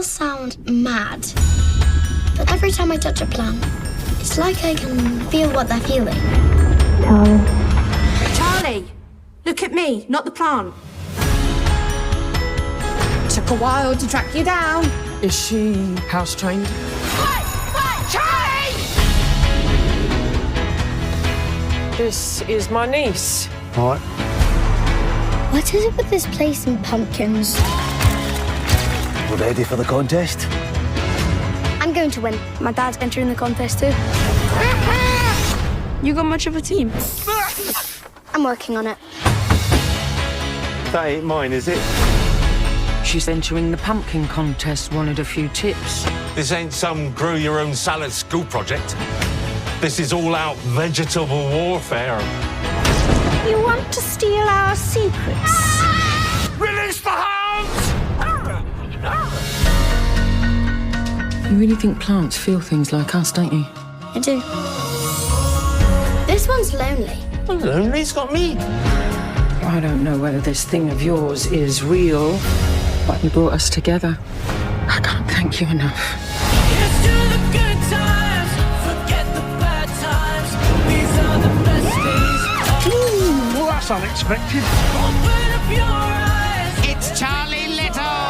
all sound mad, but every time I touch a plant, it's like I can feel what they're feeling. Charlie, look at me, not the plant. Took a while to track you down. Is she house trained? Charlie! This is my niece. What? What is it with this place and pumpkins? We're ready for the contest? I'm going to win. My dad's entering the contest too. You got much of a team? I'm working on it. That ain't mine, is it? She's entering the pumpkin contest, wanted a few tips. This ain't some grow-your-own-salad school project. This is all-out vegetable warfare. You want to steal our secrets? Release the hounds! You really think plants feel things like us, don't you? I do. This one's lonely. I'm lonely, it's got me. I don't know whether this thing of yours is real, but you brought us together. I can't thank you enough. Here's to the good times, forget the bad times. These are the best days. Well, that's unexpected. Open up your eyes. It's Charlie Little!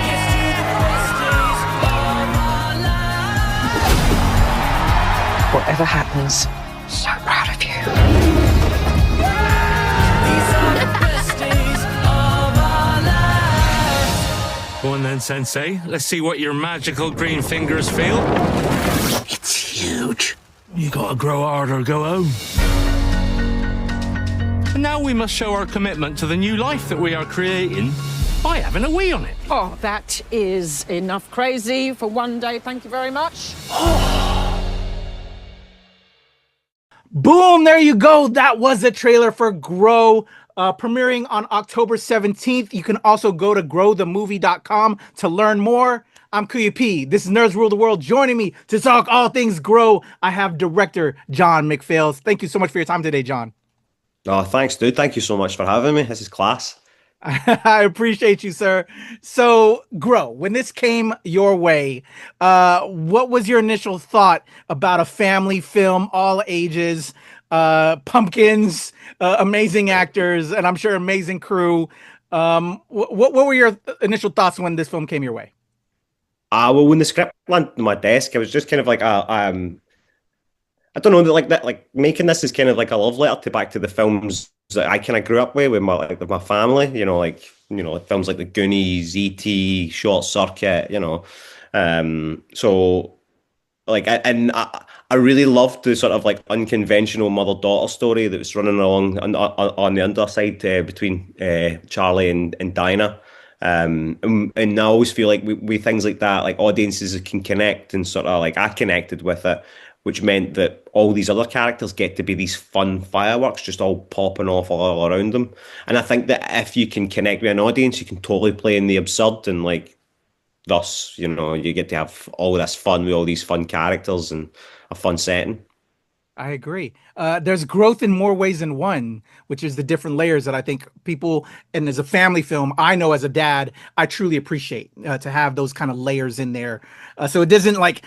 Here's to the best days of our lives. Whatever happens, so proud of you. These are the best days of our lives. Go on then, Sensei. Let's see what your magical green fingers feel. It's huge. You gotta grow hard or go home. And now we must show our commitment to the new life that we are creating by having a wee on it. Oh, that is enough crazy for one day. Thank you very much. Boom, there you go. That was a trailer for Grow, premiering on October 17th. You can also go to growthemovie.com to learn more. I'm Kuya P. This is Nerds Rule the World. Joining me to talk all things Grow, I have director John McPhail. Thank you so much for your time today, John. Oh, thanks, dude. Thank you so much for having me. This is class. I appreciate you, sir. So, Grow, when this came your way, what was your initial thought about a family film, all ages, pumpkins, amazing actors, and I'm sure amazing crew? What were your initial thoughts when this film came your way? Well, when the script landed on my desk, I was just kind of like, I don't know, like making this is kind of like a love letter to back to the films that I kind of grew up with my family. Like films like The Goonies, E.T., Short Circuit. So like, I really loved the sort of like unconventional mother-daughter story that was running along on the underside between Charlie and Dinah. And I always feel like with things like that, like audiences can connect, and sort of like I connected with it, which meant that all these other characters get to be these fun fireworks just all popping off all around them. And I think that if you can connect with an audience, you can totally play in the absurd, and like thus, you get to have all this fun with all these fun characters and a fun setting. I agree. There's growth in more ways than one, which is the different layers that I think people, and as a family film, I know as a dad, I truly appreciate to have those kind of layers in there. So it doesn't like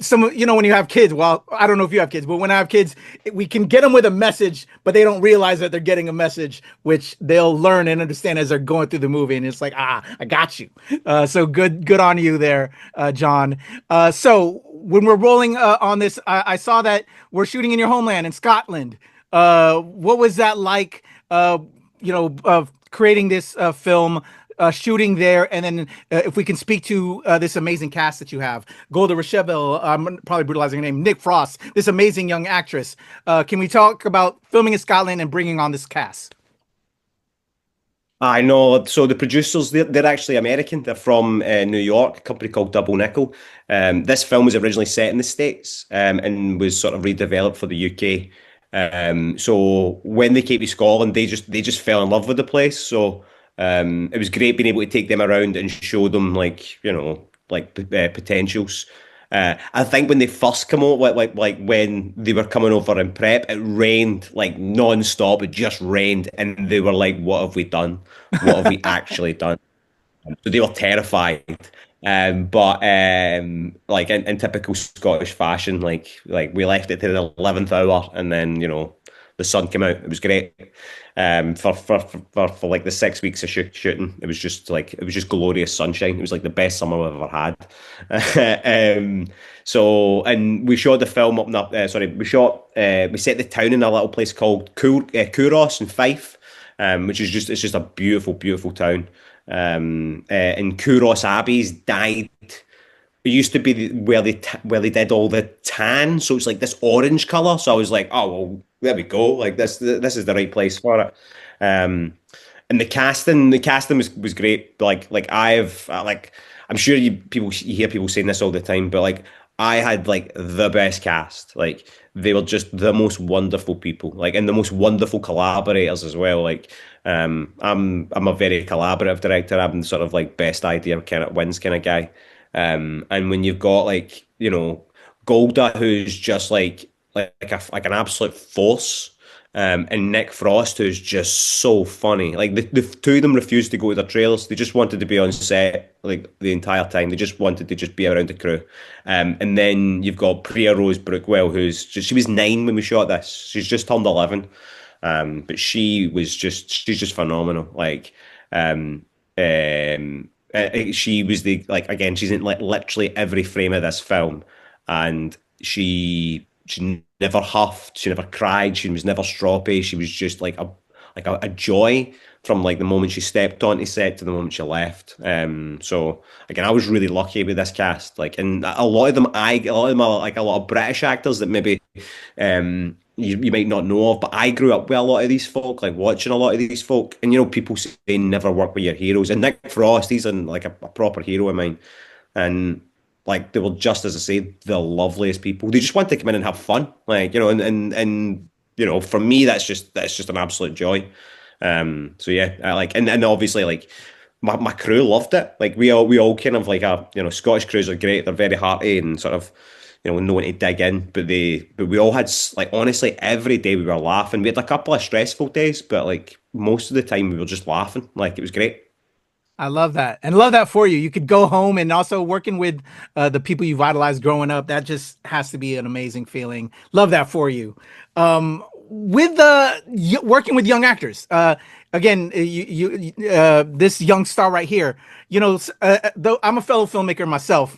when you have kids, well, I don't know if you have kids, but when I have kids, we can get them with a message, but they don't realize that they're getting a message, which they'll learn and understand as they're going through the movie. And it's like, I got you. So good on you there, John. So when we're rolling on this, I saw that we're shooting in your homeland in Scotland. What was that like, creating this film? Shooting there, and then if we can speak to this amazing cast that you have, Golda Rosheville, I'm probably brutalizing her name, Nick Frost, this amazing young actress. Can we talk about filming in Scotland and bringing on this cast? I know. So the producers, they're actually American. They're from New York, a company called Double Nickel. This film was originally set in the States and was sort of redeveloped for the UK. So when they came to Scotland, they just fell in love with the place. So it was great being able to take them around and show them potentials. I think when they first come over, like when they were coming over in prep, it rained like non-stop. It just rained, and they were like, "What have we done? What have we actually done?" So they were terrified. But like in typical Scottish fashion, like we left it to the 11th hour, and then the sun came out. It was great. For like the 6 weeks of shooting, it was just glorious sunshine. It was like the best summer I've ever had. So, and we shot the film up in we set the town in a little place called Couros in Fife, which is just a beautiful, beautiful town. And Couros Abbey's died. It used to be where they did all the tan, so it's like this orange color. So I was like, oh well, there we go. Like this is the right place for it. And the casting was great. I'm sure you hear people saying this all the time, but like I had like the best cast. Like they were just the most wonderful people, like and the most wonderful collaborators as well. Like I'm a very collaborative director. I'm sort of like best idea kind of wins kind of guy. And when you've got like Golda, who's just like an absolute force, and Nick Frost, who's just so funny. Like the two of them refused to go to their trailers. They just wanted to be on set like the entire time. They just wanted to just be around the crew. And then you've got Priya Rose Brookwell, she was 9 when we shot this. She's just turned 11. But she's just phenomenal. Like, she was again, she's in like literally every frame of this film, and she never huffed, she never cried, she was never stroppy. She was just like a joy from like the moment she stepped onto set to the moment she left. So again, I was really lucky with this cast. Like, and a lot of them are like a lot of British actors that maybe you might not know of, but I grew up with a lot of these folk, like watching a lot of these folk. And people say never work with your heroes. And Nick Frost, he's like a proper hero of mine. And like they were just, as I say, the loveliest people. They just want to come in and have fun, like and for me that's just an absolute joy. So yeah, and obviously like my crew loved it. Like we all kind of like Scottish crews are great. They're very hearty and sort of knowing to dig in. But we all had like honestly every day we were laughing. We had a couple of stressful days, but like most of the time we were just laughing. Like it was great. I love that, and love that for you. You could go home, and also working with the people you've idolized growing up. That just has to be an amazing feeling. Love that for you. With working with young actors, again, this young star right here. Though I'm a fellow filmmaker myself,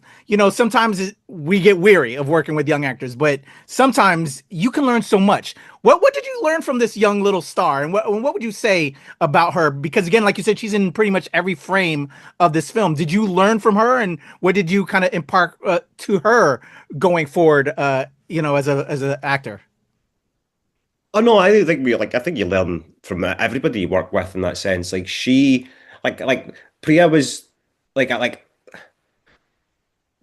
sometimes we get weary of working with young actors, but sometimes you can learn so much. What did you learn from this young little star, and what would you say about her? Because again, like you said, she's in pretty much every frame of this film. Did you learn from her, and what did you kind of impart to her going forward? As an actor. Oh no, I think I think you learn from everybody you work with in that sense. Like she, like Priya was like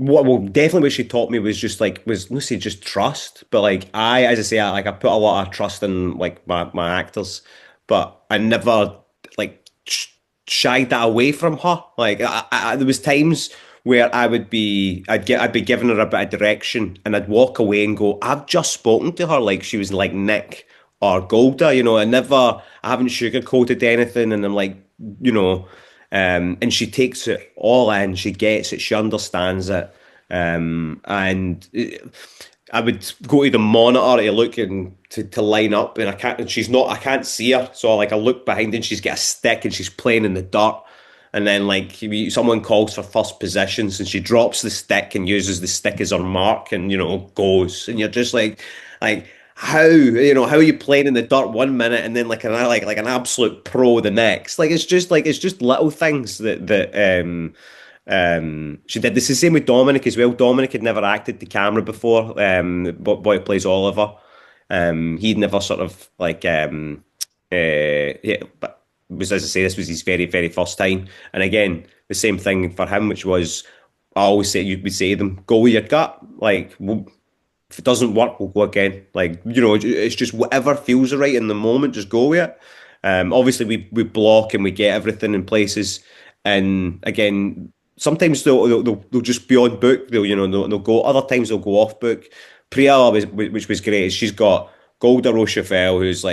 definitely what she taught me was just let's say just trust. But like as I say, I put a lot of trust in like my actors, but I never like shied that away from her. Like there was times where I'd be giving her a bit of direction, and I'd walk away and go, I've just spoken to her like she was like Nick or Golda. I haven't sugarcoated anything, and I'm like, and she takes it all in, she gets it, she understands it. And I would go to the monitor to look and to line up, and I can't see her. So I look behind and she's got a stick and she's playing in the dirt. And then someone calls for first positions and she drops the stick and uses the stick as her mark and, goes. And you're just like how are you playing in the dirt 1 minute and then like an absolute pro the next? It's just little things that she did. This is the same with Dominic as well. Dominic had never acted to camera before. Boy who plays Oliver. He'd never sort of but was, as I say, this was his very, very first time. And again, the same thing for him, which was I always say we say to them, go with your gut. If it doesn't work, we'll go again. It's just whatever feels right in the moment, just go with it. Obviously, we block and we get everything in places. And again, sometimes they'll just be on book. They'll go. Other times they'll go off book. Priya, which was great, is she's got Golda Rochefort, who's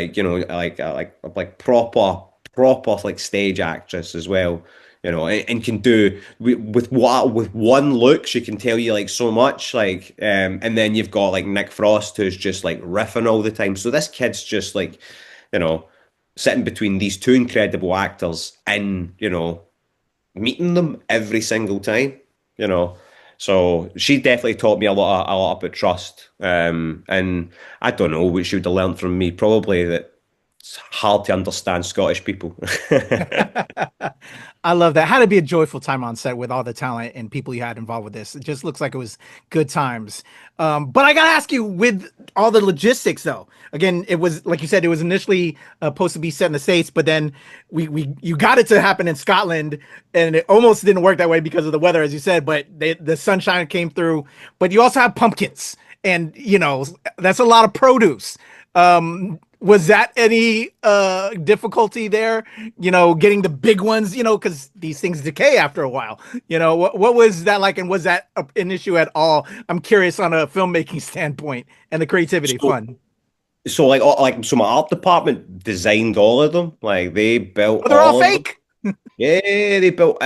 proper like stage actress as well. and can do with one look, she can tell you like so much, like, and then you've got like Nick Frost who's just like riffing all the time. So this kid's just like, you know, sitting between these two incredible actors and, meeting them every single time, you know. So she definitely taught me a lot about trust. And I don't know what she would have learned from me. Probably that it's hard to understand Scottish people. I love that. Had to be a joyful time on set with all the talent and people you had involved with this. It just looks like it was good times. But I gotta ask you, with all the logistics, though. Again, it was like you said, it was initially supposed to be set in the States, but then you got it to happen in Scotland, and it almost didn't work that way because of the weather, as you said. But the sunshine came through. But you also have pumpkins, and that's a lot of produce. Was that any difficulty there? Getting the big ones, because these things decay after a while. What was that like, and was that an issue at all? I'm curious on a filmmaking standpoint and the creativity. Fun. So so my art department designed all of them. Like they built. Oh, they're all fake. Yeah, they built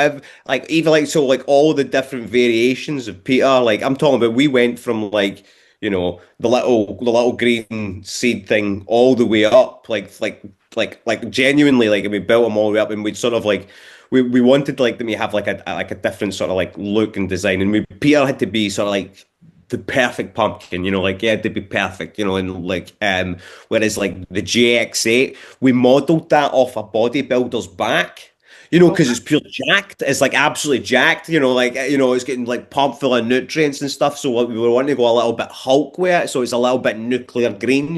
even all the different variations of Peter. Like I'm talking about, we went from the little green seed thing all the way up, like genuinely, like, and we built them all the way up, and we'd sort of like we wanted them to have like a different sort of like look and design, and Peter had to be sort of like the perfect pumpkin, he had to be perfect, and whereas like the JX8, we modelled that off a bodybuilder's back. Because it's pure jacked. It's like absolutely jacked. It's getting like pumped full of nutrients and stuff. So we were wanting to go a little bit Hulk with it. So it's a little bit nuclear green,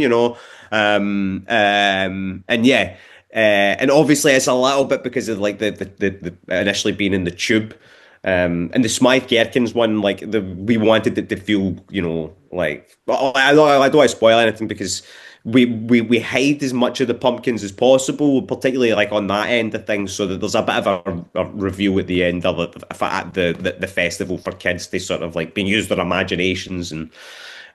and yeah. And obviously it's a little bit because of like the initially being in the tube. And the Smythe Gherkins one, we wanted it to feel, I don't want to spoil anything because we hide as much of the pumpkins as possible, particularly like on that end of things, so that there's a bit of a review at the end of it at the festival for kids to sort of like being used their imaginations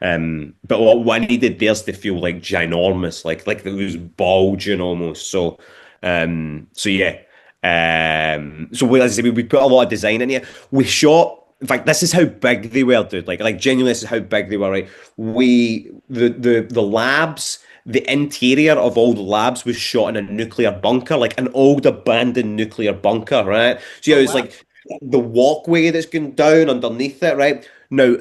but what I needed theirs to feel like ginormous, like it was bulging almost. So yeah. As I say, we put a lot of design in here. We shot. In fact, this is how big they were, dude. Like genuinely, this is how big they were. Right? The labs, the interior of all the labs was shot in a nuclear bunker, like an old abandoned nuclear bunker, right? So it's like the walkway that's going down underneath it, right? Now,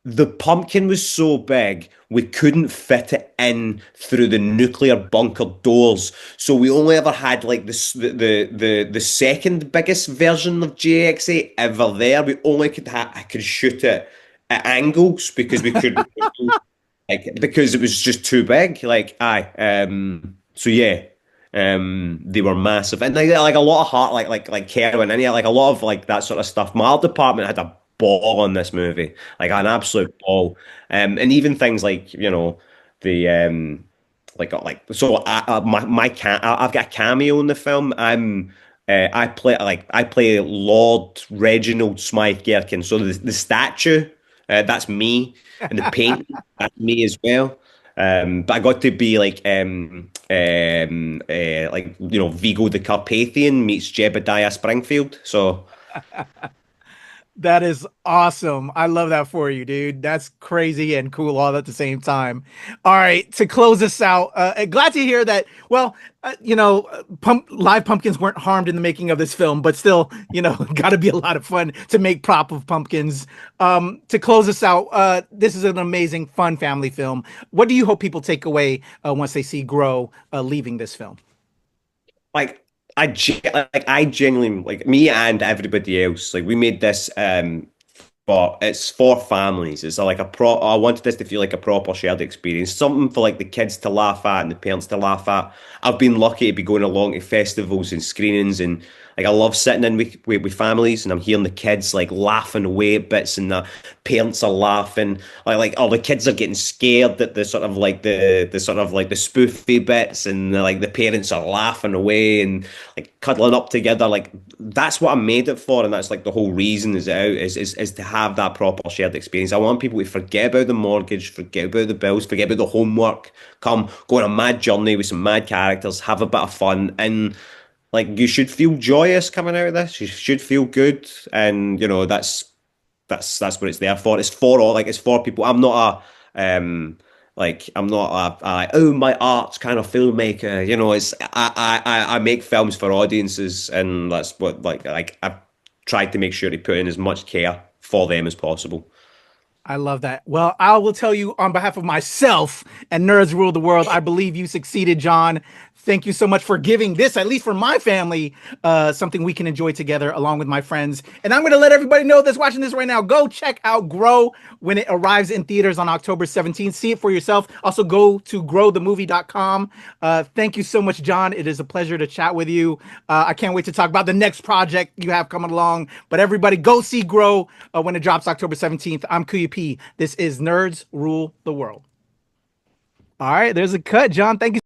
the pumpkin was so big we couldn't fit it in through the nuclear bunker doors, so we only ever had like the second biggest version of JX8 ever there. We only could shoot it at angles because we couldn't because it was just too big. So yeah. They were massive, and like a lot of heart, like Kerwin, and like a lot of like that sort of stuff. My art department had a ball on this movie, like an absolute ball. And even things like the I've got a cameo in the film. I play Lord Reginald Smythe Gherkin. So the statue, that's me, and the paint, that's me as well. But I got to be Vigo the Carpathian meets Jebediah Springfield. So that is awesome. I love that for you, dude. That's crazy and cool all at the same time. All right, to close this out, glad to hear that. Well, live pumpkins weren't harmed in the making of this film, but still, got to be a lot of fun to make prop of pumpkins. To close this out, this is an amazing, fun family film. What do you hope people take away once they see Grow leaving this film? I genuinely, like, me and everybody else, like, we made this but it's for families. It's like I wanted this to feel like a proper shared experience, something for like the kids to laugh at and the parents to laugh at. I've been lucky to be going along to festivals and screenings, and like I love sitting in with families, and I'm hearing the kids like laughing away at bits, and the parents are laughing. The kids are getting scared at the sort of like the spoofy bits, and the parents are laughing away and like cuddling up together. Like that's what I made it for, and that's like the whole reason is to have that proper shared experience. I want people to forget about the mortgage, forget about the bills, forget about the homework, go on a mad journey with some mad characters, have a bit of fun, and like you should feel joyous coming out of this. You should feel good, and you know that's what it's there for. It's for all, like it's for people. I'm not I'm not a oh my art's kind of filmmaker. You know, it's I make films for audiences, and that's what like I've tried to make sure to put in as much care for them as possible. I love that. Well, I will tell you on behalf of myself and Nerds Rule the World, I believe you succeeded, John. Thank you so much for giving this, at least for my family, something we can enjoy together along with my friends. And I'm going to let everybody know that's watching this right now, go check out Grow when it arrives in theaters on October 17th. See it for yourself. Also go to growthemovie.com. Thank you so much, John. It is a pleasure to chat with you. I can't wait to talk about the next project you have coming along. But everybody go see Grow when it drops October 17th. I'm Kuya P. This is Nerds Rule the World. All right, there's a cut, John. Thank you.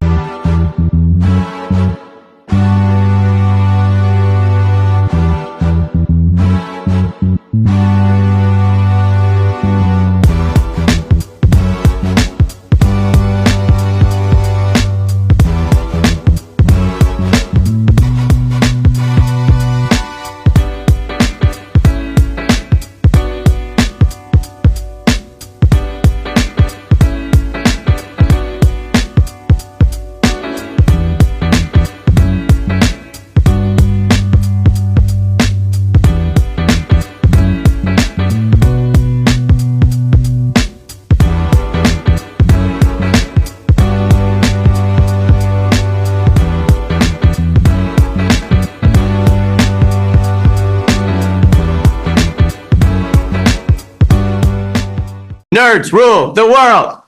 Nerds rule the world.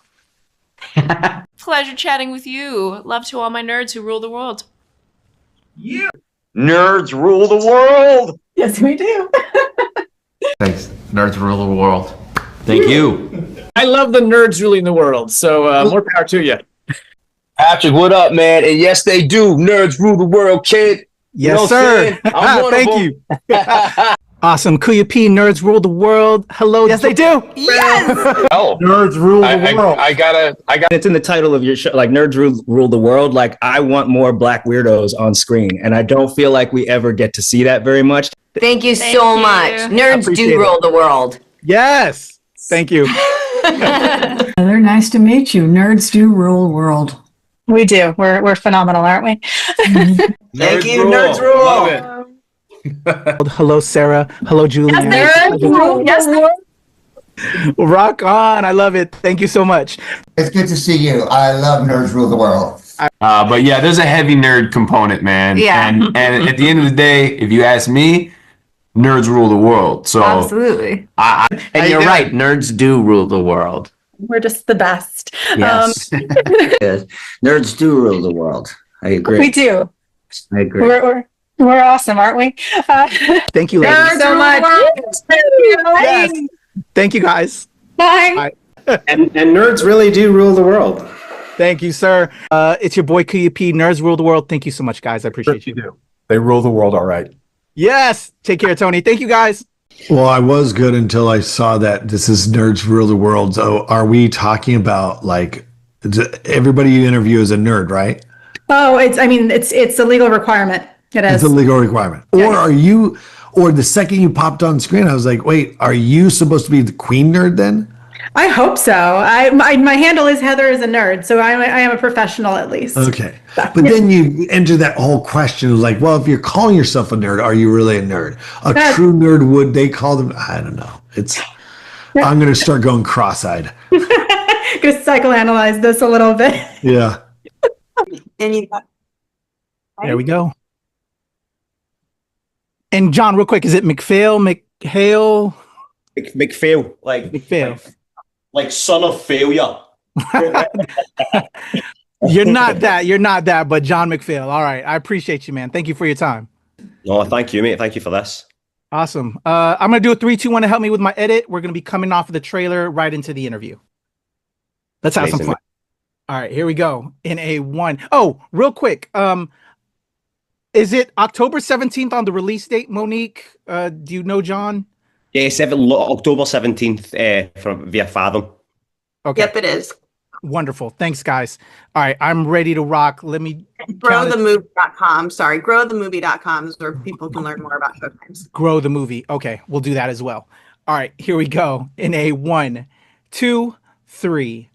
Pleasure chatting with you. Love to all my nerds who rule the world. Nerds rule the world. Yes, we do. Thanks. Nerds rule the world. Thank you. I love the nerds ruling the world, so more power to you. Patrick, what up, man? And yes, they do. Nerds rule the world, kid. Yes, sir. Thank you. Awesome. Kuya P, Nerds Rule the World. Hello. Yes, they do. Yes. Oh, Nerds rule the world. I got. It's in the title of your show, like Nerds Rule the World. Like, I want more Black weirdos on screen, and I don't feel like we ever get to see that very much. Thank you so much. Nerds do rule the world. Yes. Thank you. They're nice to meet you. Nerds do rule the world. We do. We're phenomenal, aren't we? Thank you, Nerds rule. Love it. Hello, Sarah. Hello, Julian. Yes. Rock on. I love it. Thank you so much. It's good to see you. I love Nerds Rule the World. But yeah, there's a heavy nerd component, man. Yeah. And at the end of the day, if you ask me, nerds rule the world. So absolutely. And you're right. Nerds do rule the world. We're just the best. Yes. Yes. Nerds do rule the world. I agree. We do. I agree. We're awesome, aren't we? Thank you, ladies. So much. Yes. Thank you, guys. Bye. And nerds really do rule the world. Thank you, sir. It's your boy Kuya P. Nerds Rule the World. Thank you so much, guys. I appreciate you. Do. They rule the world all right. Yes. Take care, Tony. Thank you, guys. Well, I was good until I saw that this is Nerds Rule the World. So are we talking about like everybody you interview is a nerd, right? Oh, it's a legal requirement. It is. It's a legal requirement. Or the second you popped on screen, I was like, wait, are you supposed to be the queen nerd then? I hope so. My handle is Heather is a nerd, so I am a professional at least. Okay. But then you enter that whole question of like, well, if you're calling yourself a nerd, are you really a nerd? True nerd, would they call them? I don't know. I'm going to start going cross-eyed. Going to psychoanalyze this a little bit. Yeah. There we go. And John, real quick, is it McPhail, McHale? McPhail, like son of failure. You're not that, but John McPhail. All right. I appreciate you, man. Thank you for your time. No, thank you, mate. Thank you for this. Awesome. I'm going to do a 3, 2, 1 to help me with my edit. We're going to be coming off of the trailer right into the interview. Let's have some fun. All right, here we go. In a 1. Oh, real quick. Is it October 17th on the release date, Monique? Do you know, John? Yeah, October 17th via Fathom. Okay. Yep, it is. Wonderful. Thanks, guys. All right, I'm ready to rock. Let me Growthemovie.com. Sorry, growthemovie.com is where people can learn more about showtimes. grow the movie. Okay, we'll do that as well. All right, here we go. In a 1, 2, 3.